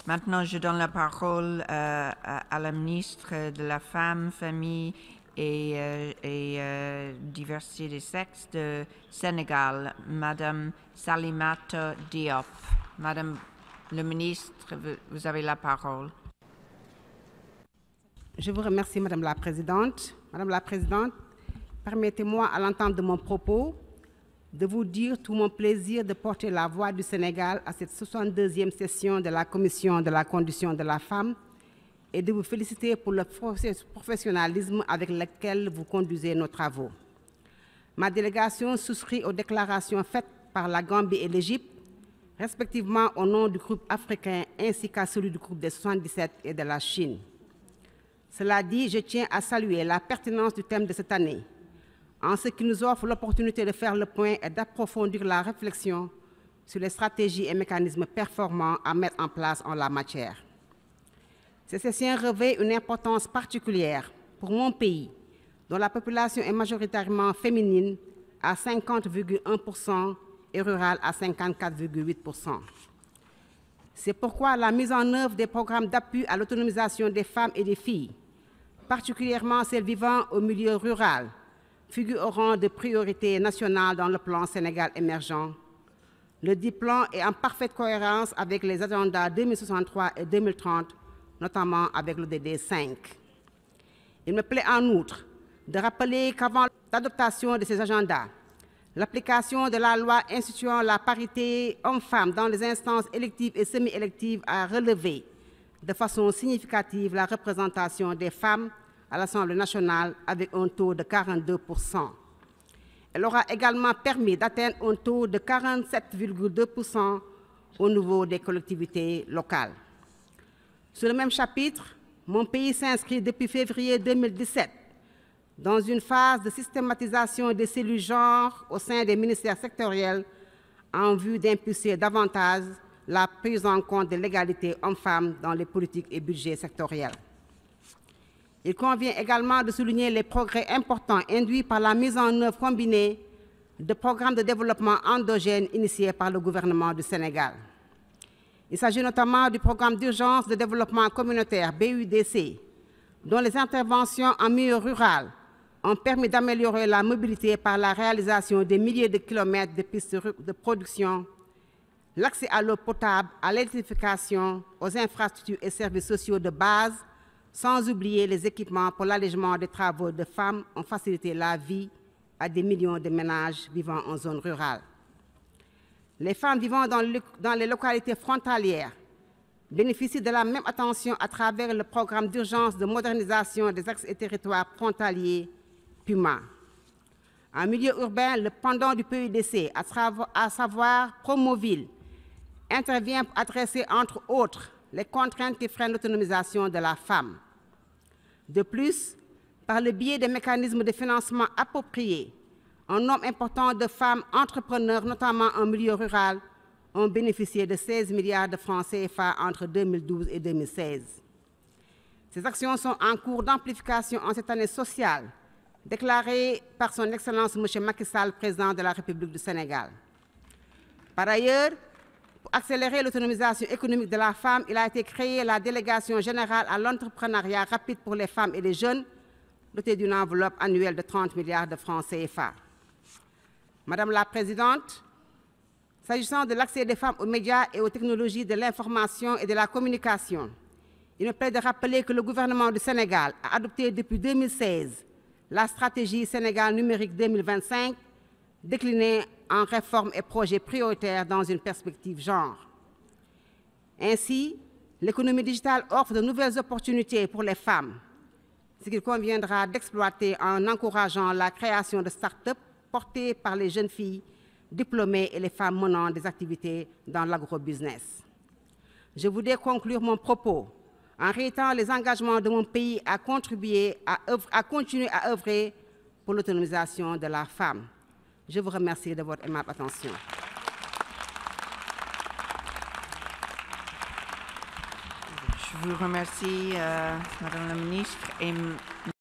Maintenant, je donne la parole à la ministre de la Femme, Famille et Diversité des sexes de Sénégal, Madame Salimata Diop. Madame le ministre, vous avez la parole. Je vous remercie, Madame la Présidente. Madame la Présidente, permettez-moi, à l'entente de mon propos, de vous dire tout mon plaisir de porter la voix du Sénégal à cette 62e session de la Commission de la condition de la femme et de vous féliciter pour le professionnalisme avec lequel vous conduisez nos travaux. Ma délégation souscrit aux déclarations faites par la Gambie et l'Égypte, respectivement au nom du groupe africain ainsi qu'à celui du groupe des 77 et de la Chine. Cela dit, je tiens à saluer la pertinence du thème de cette année, en ce qui nous offre l'opportunité de faire le point et d'approfondir la réflexion sur les stratégies et mécanismes performants à mettre en place en la matière. Ces sessions revêtent une importance particulière pour mon pays, dont la population est majoritairement féminine à 50,1% et rurale à 54,8%. C'est pourquoi la mise en œuvre des programmes d'appui à l'autonomisation des femmes et des filles, particulièrement celles vivant au milieu rural, figure au rang de priorité nationale dans le plan Sénégal émergent. Le dit plan est en parfaite cohérence avec les agendas 2063 et 2030, notamment avec l'ODD 5. Il me plaît en outre de rappeler qu'avant l'adoption de ces agendas, l'application de la loi instituant la parité hommes-femmes dans les instances électives et semi-électives a relevé de façon significative la représentation des femmes à l'Assemblée nationale avec un taux de 42%. Elle aura également permis d'atteindre un taux de 47,2% au niveau des collectivités locales. Sur le même chapitre, mon pays s'inscrit depuis février 2017 dans une phase de systématisation des cellules genre au sein des ministères sectoriels en vue d'impulser davantage la prise en compte de l'égalité hommes-femmes dans les politiques et budgets sectoriels. Il convient également de souligner les progrès importants induits par la mise en œuvre combinée de programmes de développement endogènes initiés par le gouvernement du Sénégal. Il s'agit notamment du programme d'urgence de développement communautaire BUDC, dont les interventions en milieu rural ont permis d'améliorer la mobilité par la réalisation des milliers de kilomètres de pistes de production, l'accès à l'eau potable, à l'électrification, aux infrastructures et services sociaux de base, sans oublier les équipements pour l'allègement des travaux de femmes ont facilité la vie à des millions de ménages vivant en zone rurale. Les femmes vivant dans les localités frontalières bénéficient de la même attention à travers le programme d'urgence de modernisation des axes et territoires frontaliers, PUMA. En milieu urbain, le pendant du PUDC, à savoir Promoville, intervient pour adresser, entre autres, les contraintes qui freinent l'autonomisation de la femme. De plus, par le biais des mécanismes de financement appropriés, un nombre important de femmes entrepreneurs, notamment en milieu rural, ont bénéficié de 16 milliards de francs CFA entre 2012 et 2016. Ces actions sont en cours d'amplification en cette année sociale, déclarée par son Excellence M. Macky Sall, président de la République du Sénégal. Par ailleurs, pour accélérer l'autonomisation économique de la femme, il a été créé la Délégation générale à l'entrepreneuriat rapide pour les femmes et les jeunes, dotée d'une enveloppe annuelle de 30 milliards de francs CFA. Madame la Présidente, s'agissant de l'accès des femmes aux médias et aux technologies de l'information et de la communication, il me plaît de rappeler que le gouvernement du Sénégal a adopté depuis 2016 la stratégie Sénégal numérique 2025, déclinée en réformes et projets prioritaires dans une perspective genre. Ainsi, l'économie digitale offre de nouvelles opportunités pour les femmes, ce qu'il conviendra d'exploiter en encourageant la création de start-up portées par les jeunes filles diplômées et les femmes menant des activités dans l'agrobusiness. Je voudrais conclure mon propos en réitérant les engagements de mon pays à continuer à œuvrer pour l'autonomisation de la femme. Je vous remercie de votre aimable attention. Je vous remercie, Madame la Ministre.